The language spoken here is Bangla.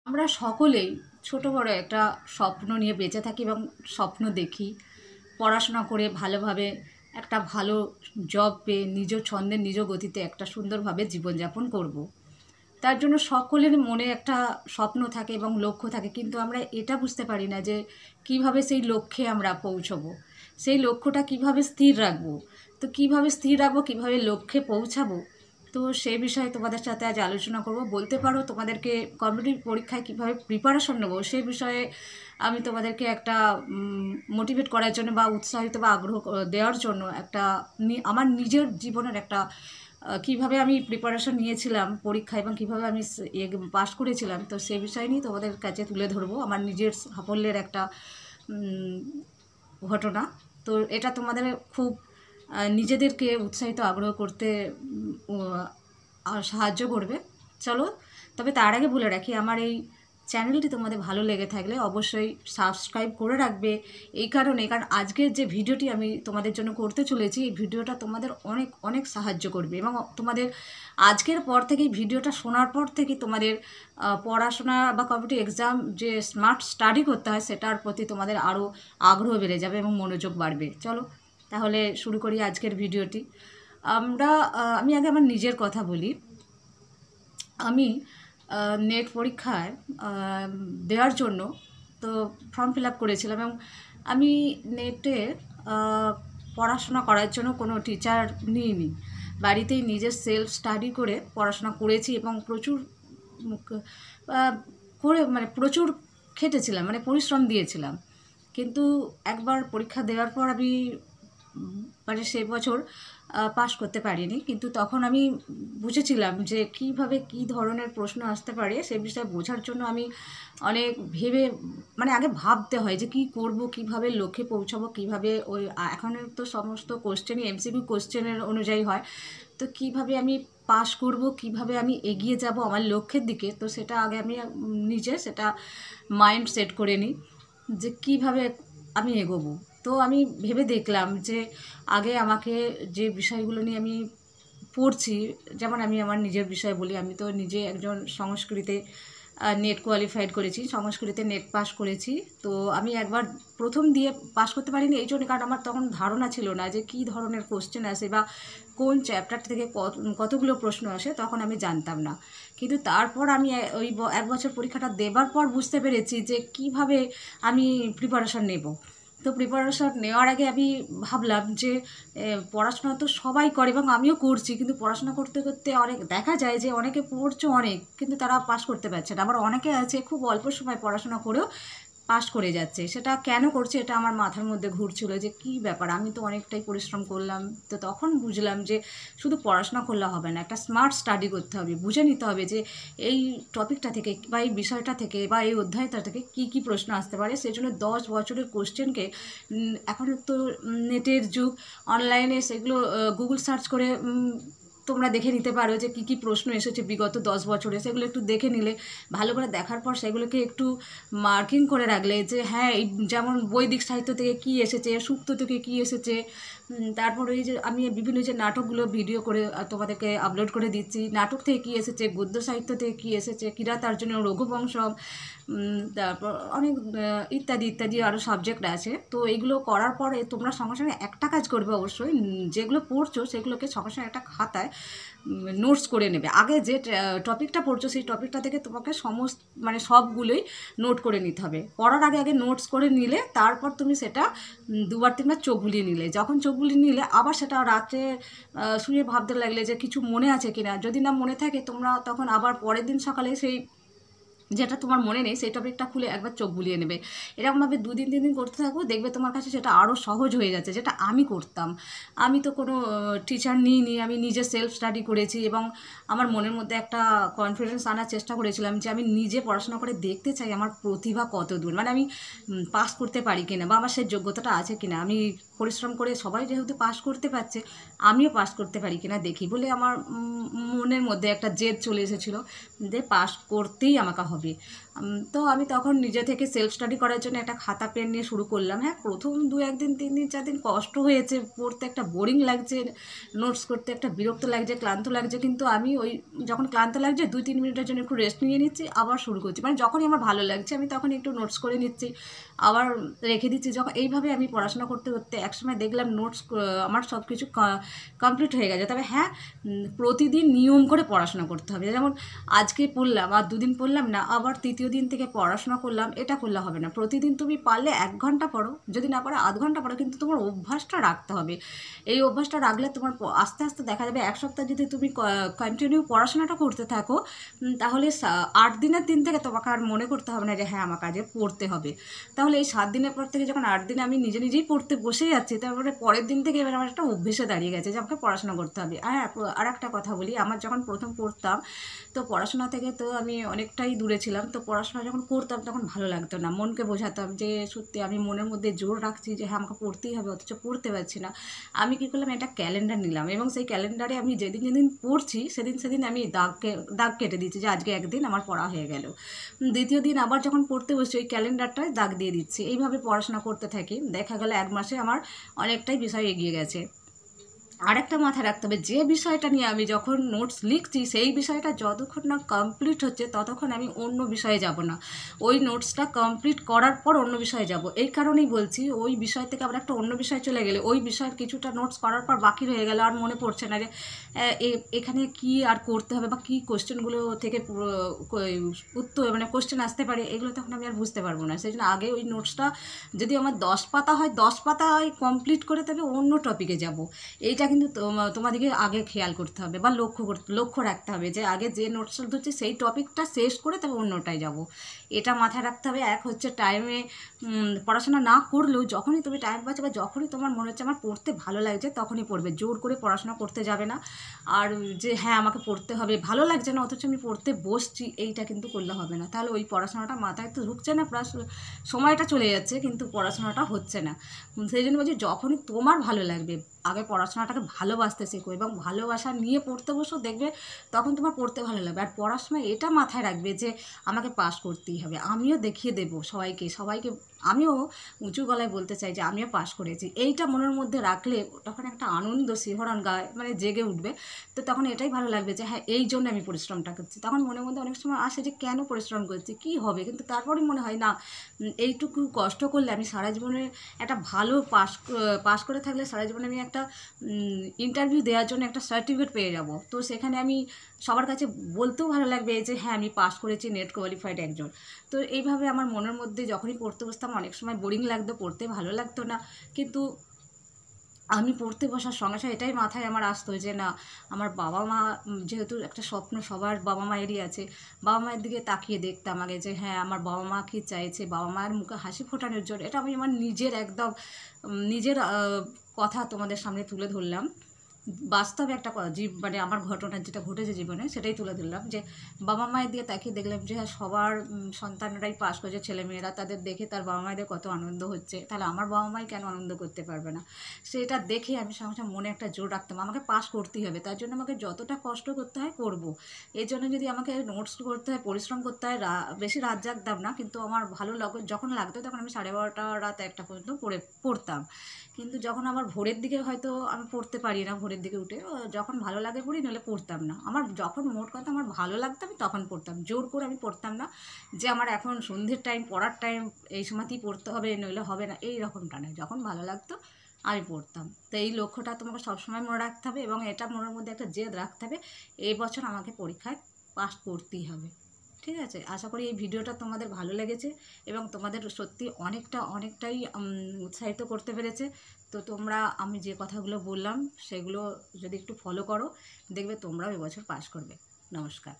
আমরা সকলেই ছোট বড় একটা স্বপ্ন নিয়ে বেঁচে থাকি এবং স্বপ্ন দেখি পড়াশোনা করে ভালোভাবে একটা ভালো জব পেয়ে নিজ ছন্দে নিজ গতিতে একটা সুন্দরভাবে জীবনযাপন করব। তার জন্য সকলের মনে একটা স্বপ্ন থাকে এবং লক্ষ্য থাকে, কিন্তু আমরা এটা বুঝতে পারি না যে কিভাবে সেই লক্ষ্যে আমরা পৌঁছবো, সেই লক্ষ্যটা কিভাবে স্থির রাখবো। তো কিভাবে স্থির রাখবো, কিভাবে লক্ষ্যে পৌঁছাবো, তো সেই বিষয়ে তোমাদের সাথে আজ আলোচনা করব। বলতে পারো তোমাদেরকে কম্পিটিটিভ পরীক্ষায় কিভাবে প্রিপারেশন নেবো সেই বিষয়ে আমি তোমাদেরকে একটা মোটিভেট করার জন্য বা উৎসাহিত বা আগ্রহ দেওয়ার জন্য একটা আমার নিজের জীবনের একটা কিভাবে আমি প্রিপারেশন নিয়েছিলাম পরীক্ষায় এবং কিভাবে আমি পাশ করেছিলাম, তো সেই বিষয় নিয়ে তোমাদের কাছে তুলে ধরবো আমার নিজের সাফল্যের একটা ঘটনা। তো এটা তোমাদের খুব নিজেদেরকে উৎসাহিত আগ্রহ করতে সাহায্য করবে। চলো, তবে তার আগে বলে রাখি আমার এই চ্যানেলটি তোমাদের ভালো লেগে থাকলে অবশ্যই সাবস্ক্রাইব করে রাখবে। কারণ আজকের যে ভিডিওটি আমি তোমাদের জন্য করতে চলেছি, এই ভিডিওটা তোমাদের অনেক অনেক সাহায্য করবে এবং তোমাদের আজকের পর থেকে ভিডিওটা শোনার পর থেকে তোমাদের পড়াশোনা বা কম্পিটিটিভ এক্সাম যে স্মার্ট স্টাডি করতে হয় সেটার প্রতি তোমাদের আরও আগ্রহ বেড়ে যাবে এবং মনোযোগ বাড়বে। চলো তাহলে শুরু করি আজকের ভিডিওটি। আমি আগে আমার নিজের কথা বলি। আমি নেট পরীক্ষায় দেওয়ার জন্য তো ফর্ম ফিল আপ করেছিলাম এবং আমি নেটে পড়াশোনা করার জন্য কোনো টিচার নিইনি, বাড়িতেই নিজের সেলফ স্টাডি করে পড়াশোনা করেছি এবং প্রচুর খেটেছিলাম, মানে পরিশ্রম দিয়েছিলাম। কিন্তু একবার পরীক্ষা দেওয়ার পর আমি সে বছর পাশ করতে পারিনি, কিন্তু তখন আমি বুঝেছিলাম যে কিভাবে কী ধরনের প্রশ্ন আসতে পারে সে বিষয়ে বোঝার জন্য আমি অনেক ভেবে আগে ভাবতে হয় যে কী করব, কিভাবে লক্ষ্যে পৌঁছাবো, কিভাবে ওই এখনের তো সমস্ত কোশ্চেনই এমসিকিউ কোশ্চেনের অনুযায়ী হয়, তো কিভাবে আমি পাশ করব, কিভাবে আমি এগিয়ে যাব আমার লক্ষ্যের দিকে। তো সেটা আগে আমি নিজে সেটা মাইন্ড সেট করে নিই যে কিভাবে আমি এগোবো। তো আমি ভেবে দেখলাম যে আগে আমাকে যে বিষয়গুলো নিয়ে আমি পড়ছি, যেমন আমি আমার নিজের বিষয় বলি, আমি তো নিজে একজন সংস্কৃতে নেট কোয়ালিফাইড করেছি, সংস্কৃতে নেট পাস করেছি। তো আমি একবার প্রথম দিয়ে পাস করতে পারিনি এই জন্য কারণ আমার তখন ধারণা ছিল না যে কী ধরনের কোশ্চেন আসে বা কোন চ্যাপ্টার থেকে কতগুলো প্রশ্ন আসে, তখন আমি জানতাম না। কিন্তু তারপর আমি ওই এক বছর পরীক্ষাটা দেবার পর বুঝতে পেরেছি যে কিভাবে আমি প্রিপারেশন নেব। তো প্রিপারেশন নেওয়ার আগে আমি ভাবলাম যে পড়াশোনা তো সবাই করে এবং আমিও করছি, কিন্তু পড়াশোনা করতে করতে অনেক দেখা যায় যে অনেকে পড়ছে অনেক, কিন্তু তারা পাশ করতে পারছে না। আবার অনেকে আছে খুব অল্প সময় পড়াশোনা করেও পাশ করে যাচ্ছে। সেটা কেন করছে এটা আমার মাথার মধ্যে ঘুরছিল যে কী ব্যাপার, আমি তো অনেকটাই পরিশ্রম করলাম। তো তখন বুঝলাম যে শুধু পড়াশোনা করলে হবে না, একটা স্মার্ট স্টাডি করতে হবে, বুঝে নিতে হবে যে এই টপিকটা থেকে বা এই বিষয়টা থেকে বা এই অধ্যায়টা থেকে কী কী প্রশ্ন আসতে পারে। সেই জন্য 10 বছরের কোশ্চেনকে এখন তো নেটের যুগ, অনলাইনে সেগুলো গুগল সার্চ করে তোমরা দেখে নিতে পারো যে কী কী প্রশ্ন এসেছে বিগত 10 বছরে, সেগুলো একটু দেখে নিলে, ভালো করে দেখার পর সেগুলোকে একটু মার্কিং করে রাখলে যে হ্যাঁ যেমন বৈদিক সাহিত্য থেকে কী এসেছে, সুক্ত থেকে কী এসেছে, তারপর ওই যে আমি বিভিন্ন যে নাটকগুলো ভিডিও করে তোমাদেরকে আপলোড করে দিচ্ছি, নাটক থেকে কী এসেছে, গদ্য সাহিত্য থেকে কী এসেছে, কিরাতার্জুন, রঘুবংশম, তারপর অনেক ইত্যাদি ইত্যাদি আরও সাবজেক্ট আছে। তো এইগুলো করার পরে তোমরা সঙ্গে সঙ্গে একটা কাজ করবে, অবশ্যই যেগুলো পড়ছো সেগুলোকে সঙ্গে সঙ্গে একটা খাতায় নোটস করে নেবে। আগে যে টপিকটা পড়ছো সেই টপিকটা থেকে তোমাকে সবগুলোই নোট করে নিতে হবে। পড়ার আগে আগে নোটস করে নিলে তারপর তুমি সেটা দুবার তিনবার চোখ বুলিয়ে নিলে, যখন চোখ বুলিয়ে নিলে আবার সেটা রাত্রে শুয়ে ভাবতে লাগলে যে কিছু মনে আছে কিনা, যদি না মনে থাকে তোমরা তখন আবার পরের দিন সকালে সেই যেটা তোমার মনে নেই সেই টপিকটা খুলে একবার চোখ বুলিয়ে নেবে। এরকমভাবে 2 দিন 3 দিন করতে থাকবো, দেখবে তোমার কাছে সেটা আরও সহজ হয়ে যাচ্ছে, যেটা আমি করতাম। আমি তো কোনো টিচার নিইনি, আমি নিজে সেলফ স্টাডি করেছি এবং আমার মনের মধ্যে একটা কনফিডেন্স আনার চেষ্টা করেছিলাম যে আমি নিজে পড়াশোনা করে দেখতে চাই আমার প্রতিভা কত দূর, আমি পাস করতে পারি কিনা বা আমার সেই যোগ্যতাটা আছে কিনা। আমি পরিশ্রম করে সবাই যেহেতু পাস করতে পারছে, আমিও পাস করতে পারি কিনা দেখি বলে আমার মনের মধ্যে একটা জেদ চলে এসেছিলো যে পাস করতেই আমাকে হবে। হবে। তো আমি তখন নিজে থেকে সেলফ স্টাডি করার জন্য একটা খাতা পেন নিয়ে শুরু করলাম। হ্যাঁ, প্রথম 2-1 দিন 3 দিন 4 দিন কষ্ট হয়েছে, পড়তে একটা বোরিং লাগছে, নোটস করতে একটা বিরক্ত লাগছে, ক্লান্ত লাগছে, কিন্তু আমি ওই যখন ক্লান্ত লাগছে 2-3 মিনিটের জন্য একটু রেস্ট নিয়ে নিচ্ছি, আবার শুরু করছি। মানে যখনই আমার ভালো লাগছে আমি তখন একটু নোটস করে নিচ্ছি, আবার রেখে দিচ্ছি। যখন এইভাবে আমি পড়াশোনা করতে করতে একসময় দেখলাম নোটস আমার সব কিছু কমপ্লিট হয়ে গেছে। তবে হ্যাঁ, প্রতিদিন নিয়ম করে পড়াশোনা করতে হবে। যেমন আজকে পড়লাম আর 2 দিন পড়লাম না, আবার তৃতীয় দিন থেকে পড়াশোনা করলাম, এটা করলে হবে না। প্রতিদিন তুমি পারলে 1 ঘন্টা পড়ো, যদি না পারো আধ ঘন্টা পড়ো, কিন্তু তোমার অভ্যাসটা রাখতে হবে। এই অভ্যাসটা রাখলে তোমার আস্তে আস্তে দেখা যাবে 1 সপ্তাহ যদি তুমি কন্টিনিউ পড়াশোনাটা করতে থাকো, তাহলে 8 দিনের দিন থেকে তোমাকে আর মনে করতে হবে না যে হ্যাঁ আমাকে আজকে পড়তে হবে। তাহলে এই 7 দিনের পর থেকে যখন 8 দিনে আমি নিজে নিজেই পড়তে বসে যাচ্ছি, তারপরে পরের দিন থেকে এবার আমার একটা অভ্যেসে দাঁড়িয়ে গেছে যে আমাকে পড়াশোনা করতে হবে। আর হ্যাঁ, আর একটা কথা বলি, আমার যখন প্রথম পড়তাম তো পড়াশোনা থেকে তো আমি অনেকটাই দূরে ছিলাম। তো পড়াশোনা যখন করতাম তখন ভালো লাগতো না, মনকে বোঝাতাম যে সত্যি আমি মনের মধ্যে জোর রাখছি যে হ্যাঁ আমাকে পড়তেই হবে, অথচ পড়তে পারছি না। আমি কী করলাম, একটা ক্যালেন্ডার নিলাম এবং সেই ক্যালেন্ডারে আমি যেদিন যেদিন পড়ছি সেদিন আমি দাগ কেটে দিচ্ছি যে আজকে একদিন আমার পড়া হয়ে গেল। দ্বিতীয় দিন আবার যখন পড়তে বসছি ওই ক্যালেন্ডারটায় দাগ দিয়ে দিচ্ছি। এইভাবে পড়াশোনা করতে থাকি, দেখা গেল 1 মাসে আমার অনেকটাই বিষয় এগিয়ে গেছে। আরেকটা মাথায় রাখতে হবে, যে বিষয়টা নিয়ে আমি যখন নোটস লিখছি সেই বিষয়টা যতক্ষণ না কমপ্লিট হচ্ছে ততক্ষণ আমি অন্য বিষয়ে যাব না। ওই নোটসটা কমপ্লিট করার পর অন্য বিষয়ে যাব। এই কারণেই বলছি, ওই বিষয় থেকে আবার একটা অন্য বিষয়ে চলে গেলে ওই বিষয়ের কিছুটা নোটস করার পর বাকি রয়ে গেল, আর মনে পড়ছে না যে এখানে কি আর করতে হবে বা কী কোশ্চেনগুলো থেকে উত্তর মানে কোশ্চেন আসতে পারে, এগুলো তখন আমি আর বুঝতে পারবো না। সেই জন্য আগে ওই নোটসটা যদি আমার 10 পাতা হয় 10 পাতায় কমপ্লিট করে তবে অন্য টপিকে যাব। এইটা কিন্তু তোমাদেরকে আগে খেয়াল করতে হবে বা লক্ষ্য রাখতে হবে যে আগে যে নোটসটা ধরছি সেই টপিকটা শেষ করে তবে অন্যটায় যাব। এটা মাথায় রাখতে হবে। এক হচ্ছে টাইমে পড়াশোনা না করলেও যখনই তুমি টাইম পাচ্ছ বা যখনই তোমার মনে হচ্ছে আমার পড়তে ভালো লাগছে তখনই পড়বে, জোর করে পড়াশোনা করতে যাবে না। আর যে হ্যাঁ আমাকে পড়তে হবে, ভালো লাগছে না অথচ আমি পড়তে বসছি, এইটা কিন্তু করলে হবে না। তাহলে ওই পড়াশোনাটা মাথায় তো ঢুকছে না, প্লাস সময়টা চলে যাচ্ছে কিন্তু পড়াশোনাটা হচ্ছে না। সেই জন্য বলছি যখনই তোমার ভালো লাগবে আগে পড়াশোনাটাকে ভালোবাসতে শেখো এবং ভালোবাসা নিয়ে পড়তে বসো, দেখবে তখন তোমার পড়তে ভালো লাগবে। আর পড়ার সময় এটা মাথায় রাখবে যে আমাকে পাস করতেই হবে, আমিও দেখিয়ে দেবো সবাইকে আমিও উঁচু গলায় বলতে চাই যে আমিও পাস করেছি। এইটা মনের মধ্যে রাখলে তখন একটা আনন্দ শিহরণ গায়ে মানে জেগে উঠবে। তো তখন এটাই ভালো লাগবে যে হ্যাঁ এই জন্য আমি পরিশ্রমটা করছি। তখন মনের মধ্যে অনেক সময় আসে যে কেন পরিশ্রম করছি, কী হবে, কিন্তু তারপরেই মনে হয় না এইটুকু কষ্ট করলে আমি সারা জীবনে একটা ভালো পাস করে থাকলে সারা জীবনে আমি একটা ইন্টারভিউ দেওয়ার জন্য একটা সার্টিফিকেট পেয়ে যাব। তো সেখানে আমি সবার কাছে বলতেও ভালো লাগবে যে হ্যাঁ আমি পাস করেছি, নেট কোয়ালিফাইড একজন। তো এইভাবে আমার মনের মধ্যে যখনই পড়তে বসতাম অনেক সময় বোরিং লাগতো, পড়তে ভালো লাগতো না, কিন্তু আমি পড়তে বসার সঙ্গে সঙ্গে এটাই মাথায় আমার আসতো যে না আমার বাবা মা, যেহেতু একটা স্বপ্ন সবার বাবা মায়েরই আছে, বাবা মায়ের দিকে তাকিয়ে দেখতাম আগে যে হ্যাঁ আমার বাবা মা কী চাইছে, বাবা মায়ের মুখে হাসি ফোটানোর জন্য। এটা আমি আমার নিজের একদম নিজের কথা তোমাদের সামনে তুলে ধরলাম। বাস্তবে একটা মানে আমার ঘটনা যেটা ঘটেছে জীবনে সেটাই তুলে ধরলাম যে বাবা মায়ের দিয়ে তাকিয়ে দেখলাম যে হ্যাঁ সবার সন্তানরাই পাস করেছে, ছেলেমেয়েরা, তাদের দেখে তার বাবা মায়েদের কত আনন্দ হচ্ছে, তাহলে আমার বাবা মাই কেন আনন্দ করতে পারবে না। সেটা দেখে আমি সঙ্গে সঙ্গে মনে একটা জোর রাখতাম আমাকে পাস করতেই হবে, তার জন্য আমাকে যতটা কষ্ট করতে হয় করব। এই জন্য যদি আমাকে নোটস করতে হয়, পরিশ্রম করতে হয়, বেশি রাত জাগতাম না, কিন্তু আমার ভালো যখন লাগতো তখন আমি 12:30 রাত 1টা পর্যন্ত পড়তাম। কিন্তু যখন আমার ভোরের দিকে হয়তো আমি পড়তে পারি না, ভোরের দিকে উঠে যখন ভালো লাগে পড়ি, নইলে পড়তাম না। আমার যখন মোট কথা আমার ভালো লাগতো আমি তখন পড়তাম, জোর করে আমি পড়তাম না যে আমার এখন সন্ধ্যের টাইম পড়ার টাইম, এই সময়তেই পড়তে হবে নইলে হবে না, এই রকমটা নয়। যখন ভালো লাগতো আমি পড়তাম। তো এই লক্ষ্যটা তোমাকে সবসময় মনে রাখতে হবে এবং এটা মনের মধ্যে একটা জেদ রাখতে হবে, এই বছর আমাকে পরীক্ষায় পাস করতেই হবে। ঠিক আছে, আশা করি এই ভিডিওটা তোমাদের ভালো লেগেছে এবং তোমাদের সত্যি অনেকটাই উৎসাহিত করতে পেরেছে। তো তোমরা আমি যে কথাগুলো বললাম সেগুলো যদি একটু ফলো করো, দেখবে তোমরাও এবছর পাস করবে। নমস্কার।